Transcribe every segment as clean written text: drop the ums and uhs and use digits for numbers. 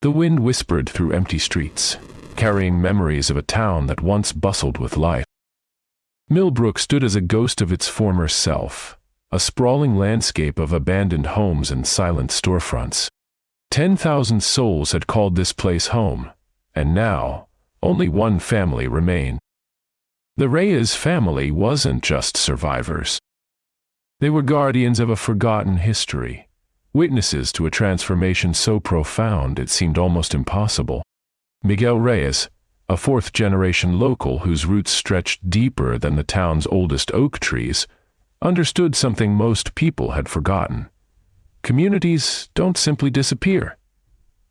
The wind whispered through empty streets, carrying memories of a town that once bustled with life. Millbrook stood as a ghost of its former self, a sprawling landscape of abandoned homes and silent storefronts. 10,000 souls had called this place home, and now, only one family remained. The Reyes family wasn't just survivors. They were guardians of a forgotten history, witnesses to a transformation so profound it seemed almost impossible. Miguel Reyes, a fourth-generation local whose roots stretched deeper than the town's oldest oak trees, understood something most people had forgotten. Communities don't simply disappear.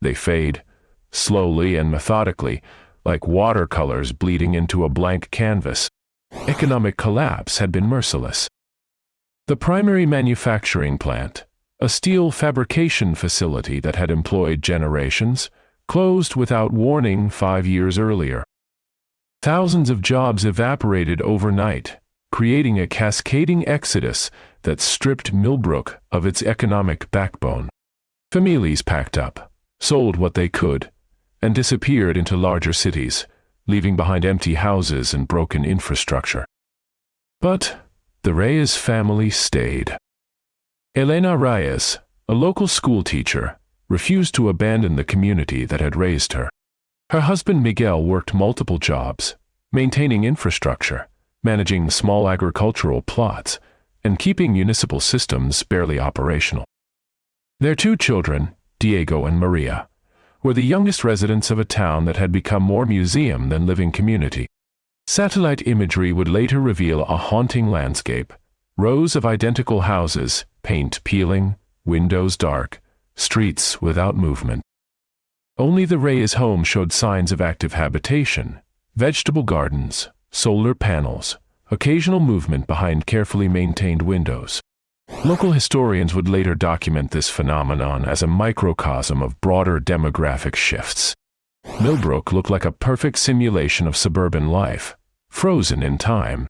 They fade, slowly and methodically, like watercolors bleeding into a blank canvas. Economic collapse had been merciless. The primary manufacturing plant, a steel fabrication facility that had employed generations, closed without warning 5 years earlier. Thousands of jobs evaporated overnight, creating a cascading exodus that stripped Millbrook of its economic backbone. Families packed up, sold what they could, and disappeared into larger cities, leaving behind empty houses and broken infrastructure. But the Reyes family stayed. Elena Reyes, a local school teacher, refused to abandon the community that had raised her. Her husband Miguel worked multiple jobs, maintaining infrastructure, managing small agricultural plots, and keeping municipal systems barely operational. Their 2 children, Diego and Maria, were the youngest residents of a town that had become more museum than living community. Satellite imagery would later reveal a haunting landscape: rows of identical houses, paint peeling, windows dark, streets without movement. Only the Reyes home showed signs of active habitation: vegetable gardens, solar panels, occasional movement behind carefully maintained windows. Local historians would later document this phenomenon as a microcosm of broader demographic shifts. Millbrook looked like a perfect simulation of suburban life, frozen in time.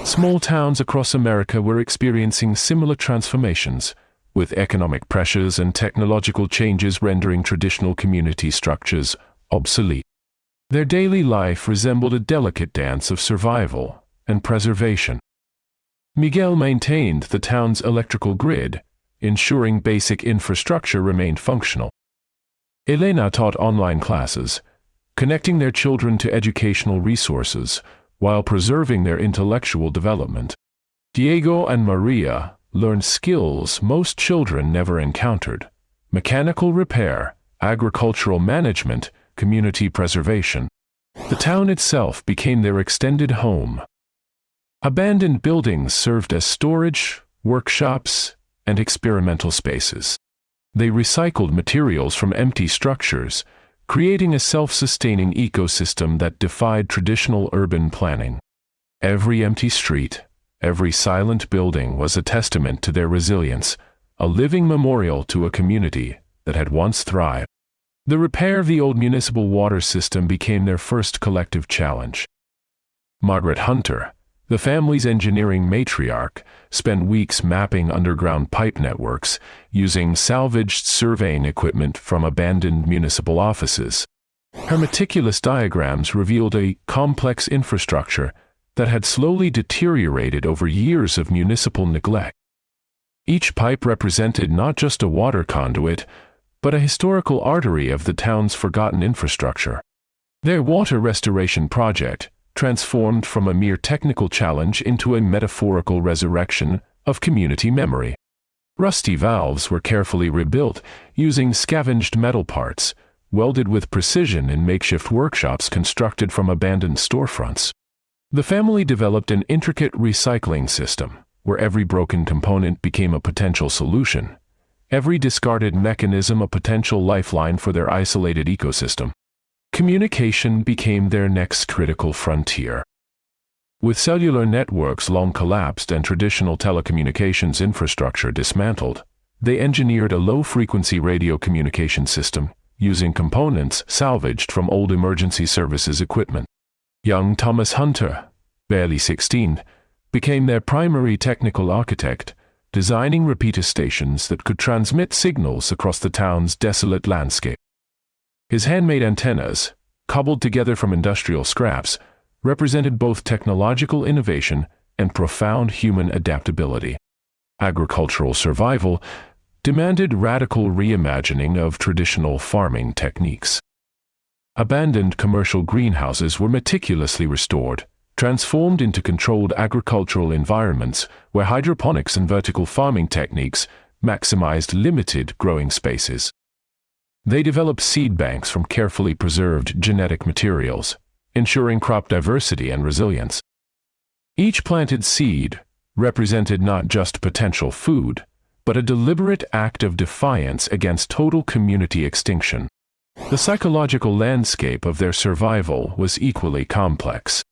Small towns across America were experiencing similar transformations, with economic pressures and technological changes rendering traditional community structures obsolete. Their daily life resembled a delicate dance of survival and preservation. Miguel maintained the town's electrical grid, ensuring basic infrastructure remained functional. Elena taught online classes, connecting their children to educational resources while preserving their intellectual development. Diego and Maria learned skills most children never encountered: mechanical repair, agricultural management, community preservation. The town itself became their extended home. Abandoned buildings served as storage, workshops, and experimental spaces. They recycled materials from empty structures, creating a self-sustaining ecosystem that defied traditional urban planning. Every empty street, every silent building was a testament to their resilience, a living memorial to a community that had once thrived. The repair of the old municipal water system became their first collective challenge. Margaret Hunter, the family's engineering matriarch, spent weeks mapping underground pipe networks, using salvaged surveying equipment from abandoned municipal offices. Her meticulous diagrams revealed a complex infrastructure that had slowly deteriorated over years of municipal neglect. Each pipe represented not just a water conduit, but a historical artery of the town's forgotten infrastructure. Their water restoration project transformed from a mere technical challenge into a metaphorical resurrection of community memory. Rusty valves were carefully rebuilt using scavenged metal parts, welded with precision in makeshift workshops constructed from abandoned storefronts. The family developed an intricate recycling system, where every broken component became a potential solution, every discarded mechanism a potential lifeline for their isolated ecosystem. Communication became their next critical frontier. With cellular networks long collapsed and traditional telecommunications infrastructure dismantled, they engineered a low-frequency radio communication system using components salvaged from old emergency services equipment. Young Thomas Hunter, barely 16, became their primary technical architect, designing repeater stations that could transmit signals across the town's desolate landscape. His handmade antennas, cobbled together from industrial scraps, represented both technological innovation and profound human adaptability. Agricultural survival demanded radical reimagining of traditional farming techniques. Abandoned commercial greenhouses were meticulously restored, transformed into controlled agricultural environments where hydroponics and vertical farming techniques maximized limited growing spaces. They developed seed banks from carefully preserved genetic materials, ensuring crop diversity and resilience. Each planted seed represented not just potential food, but a deliberate act of defiance against total community extinction. The psychological landscape of their survival was equally complex.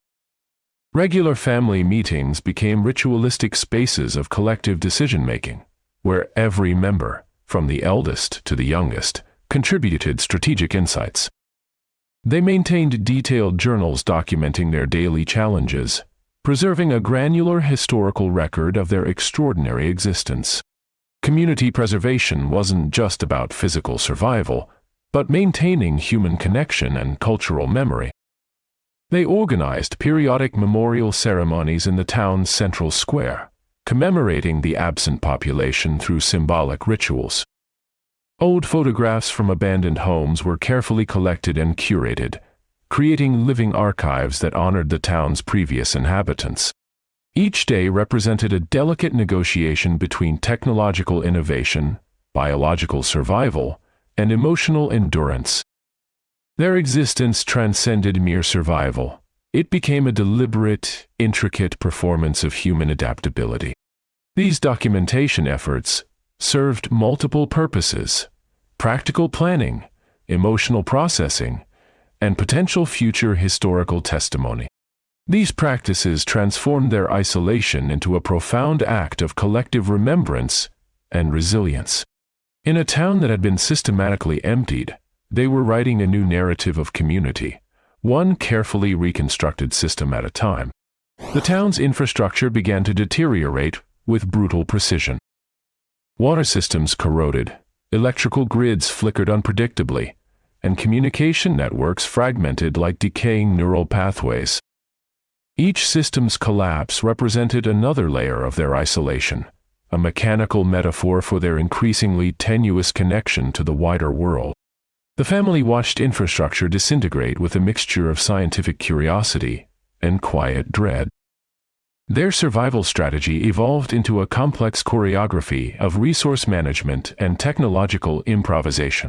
Regular family meetings became ritualistic spaces of collective decision-making, where every member, from the eldest to the youngest, contributed strategic insights. They maintained detailed journals documenting their daily challenges, preserving a granular historical record of their extraordinary existence. Community preservation wasn't just about physical survival, but maintaining human connection and cultural memory. They organized periodic memorial ceremonies in the town's central square, commemorating the absent population through symbolic rituals. Old photographs from abandoned homes were carefully collected and curated, creating living archives that honored the town's previous inhabitants. Each day represented a delicate negotiation between technological innovation, biological survival, and emotional endurance. Their existence transcended mere survival. It became a deliberate, intricate performance of human adaptability. These documentation efforts served multiple purposes: practical planning, emotional processing, and potential future historical testimony. These practices transformed their isolation into a profound act of collective remembrance and resilience. In a town that had been systematically emptied, they were writing a new narrative of community, one carefully reconstructed system at a time. The town's infrastructure began to deteriorate with brutal precision. Water systems corroded, electrical grids flickered unpredictably, and communication networks fragmented like decaying neural pathways. Each system's collapse represented another layer of their isolation, a mechanical metaphor for their increasingly tenuous connection to the wider world. The family watched infrastructure disintegrate with a mixture of scientific curiosity and quiet dread. Their survival strategy evolved into a complex choreography of resource management and technological improvisation.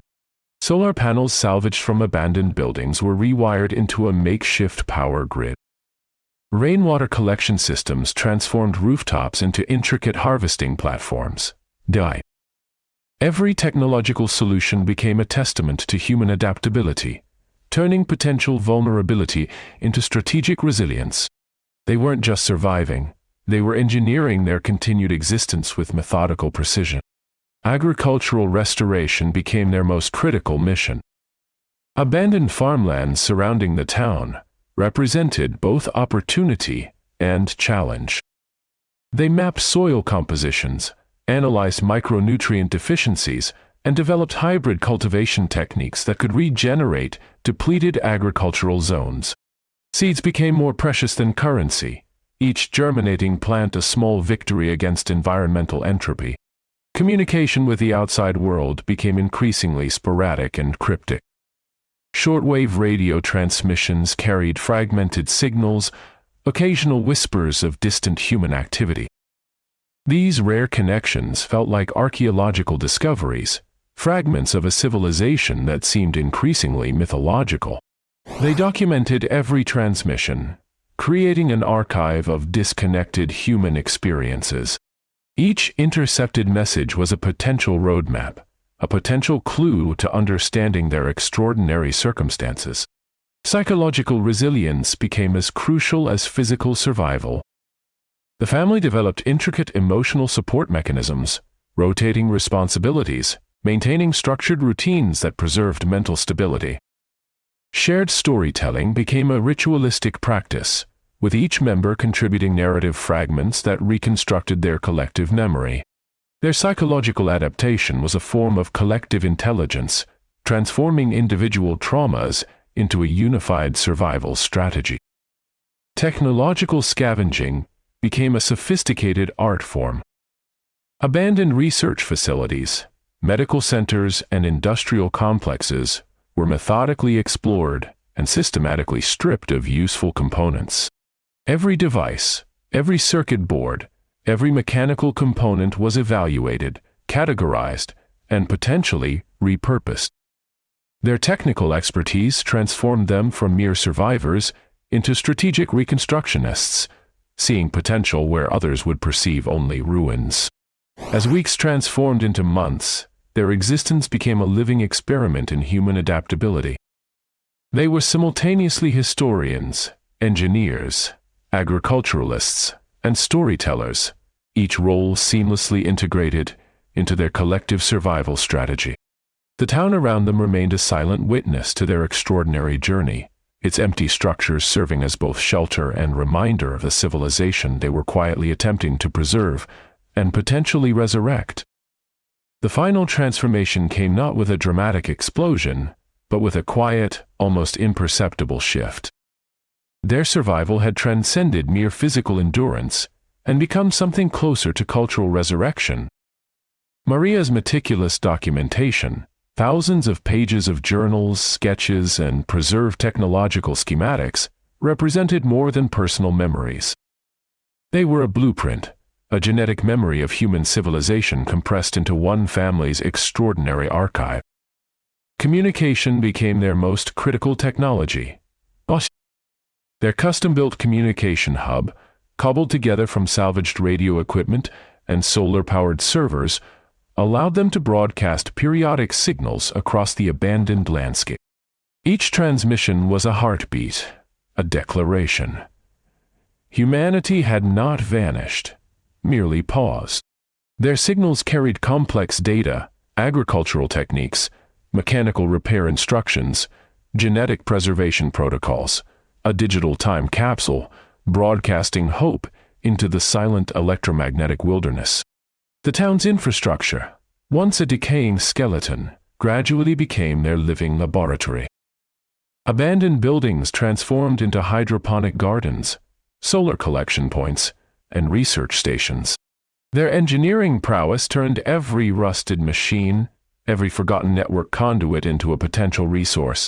Solar panels salvaged from abandoned buildings were rewired into a makeshift power grid. Rainwater collection systems transformed rooftops into intricate harvesting platforms. Every technological solution became a testament to human adaptability, turning potential vulnerability into strategic resilience. They weren't just surviving, they were engineering their continued existence with methodical precision. Agricultural restoration became their most critical mission. Abandoned farmlands surrounding the town represented both opportunity and challenge. They mapped soil compositions, analyzed micronutrient deficiencies, and developed hybrid cultivation techniques that could regenerate depleted agricultural zones. Seeds became more precious than currency, each germinating plant a small victory against environmental entropy. Communication with the outside world became increasingly sporadic and cryptic. Shortwave radio transmissions carried fragmented signals, occasional whispers of distant human activity. These rare connections felt like archaeological discoveries, fragments of a civilization that seemed increasingly mythological. They documented every transmission, creating an archive of disconnected human experiences. Each intercepted message was a potential roadmap, a potential clue to understanding their extraordinary circumstances. Psychological resilience became as crucial as physical survival. The family developed intricate emotional support mechanisms, rotating responsibilities, maintaining structured routines that preserved mental stability. Shared storytelling became a ritualistic practice, with each member contributing narrative fragments that reconstructed their collective memory. Their psychological adaptation was a form of collective intelligence, transforming individual traumas into a unified survival strategy. Technological scavenging became a sophisticated art form. Abandoned research facilities, medical centers, and industrial complexes were methodically explored and systematically stripped of useful components. Every device, every circuit board, every mechanical component was evaluated, categorized, and potentially repurposed. Their technical expertise transformed them from mere survivors into strategic reconstructionists, seeing potential where others would perceive only ruins. As weeks transformed into months, their existence became a living experiment in human adaptability. They were simultaneously historians, engineers, agriculturalists, and storytellers, each role seamlessly integrated into their collective survival strategy. The town around them remained a silent witness to their extraordinary journey, its empty structures serving as both shelter and reminder of the civilization they were quietly attempting to preserve and potentially resurrect. The final transformation came not with a dramatic explosion, but with a quiet, almost imperceptible shift. Their survival had transcended mere physical endurance and become something closer to cultural resurrection. Maria's meticulous documentation, thousands of pages of journals, sketches, and preserved technological schematics, represented more than personal memories. They were a blueprint, a genetic memory of human civilization compressed into one family's extraordinary archive. Communication became their most critical technology. Their custom-built communication hub, cobbled together from salvaged radio equipment and solar-powered servers, allowed them to broadcast periodic signals across the abandoned landscape. Each transmission was a heartbeat, a declaration. Humanity had not vanished, merely paused. Their signals carried complex data, agricultural techniques, mechanical repair instructions, genetic preservation protocols, a digital time capsule, broadcasting hope into the silent electromagnetic wilderness. The town's infrastructure, once a decaying skeleton, gradually became their living laboratory. Abandoned buildings transformed into hydroponic gardens, solar collection points, and research stations. Their engineering prowess turned every rusted machine, every forgotten network conduit into a potential resource.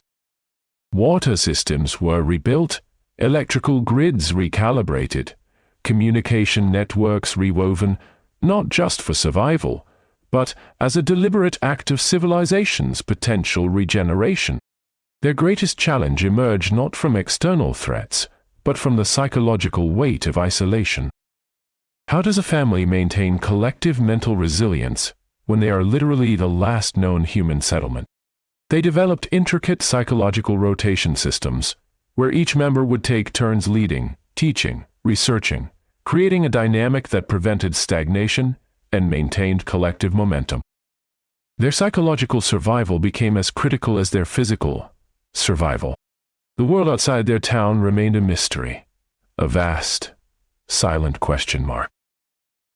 Water systems were rebuilt, electrical grids recalibrated, communication networks rewoven, not just for survival, but as a deliberate act of civilization's potential regeneration. Their greatest challenge emerged not from external threats, but from the psychological weight of isolation. How does a family maintain collective mental resilience when they are literally the last known human settlement? They developed intricate psychological rotation systems, where each member would take turns leading, teaching, researching, creating a dynamic that prevented stagnation and maintained collective momentum. Their psychological survival became as critical as their physical survival. The world outside their town remained a mystery, a vast, silent question mark.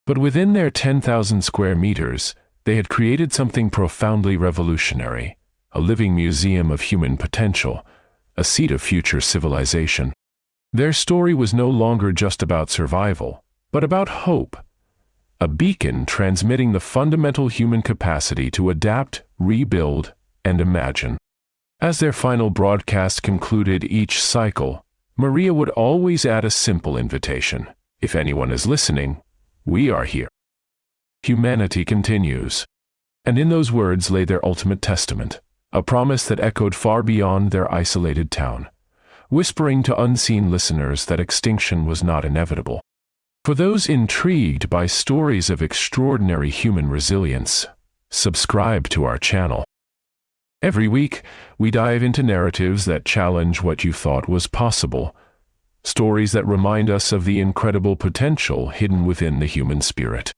But within their 10,000 square meters, they had created something profoundly revolutionary, a living museum of human potential, a seat of future civilization. Their story was no longer just about survival, but about hope, a beacon transmitting the fundamental human capacity to adapt, rebuild, and imagine. As their final broadcast concluded each cycle, Maria would always add a simple invitation. If anyone is listening, we are here. Humanity continues. And in those words lay their ultimate testament, a promise that echoed far beyond their isolated town, whispering to unseen listeners that extinction was not inevitable. For those intrigued by stories of extraordinary human resilience, subscribe to our channel. Every week, we dive into narratives that challenge what you thought was possible, stories that remind us of the incredible potential hidden within the human spirit.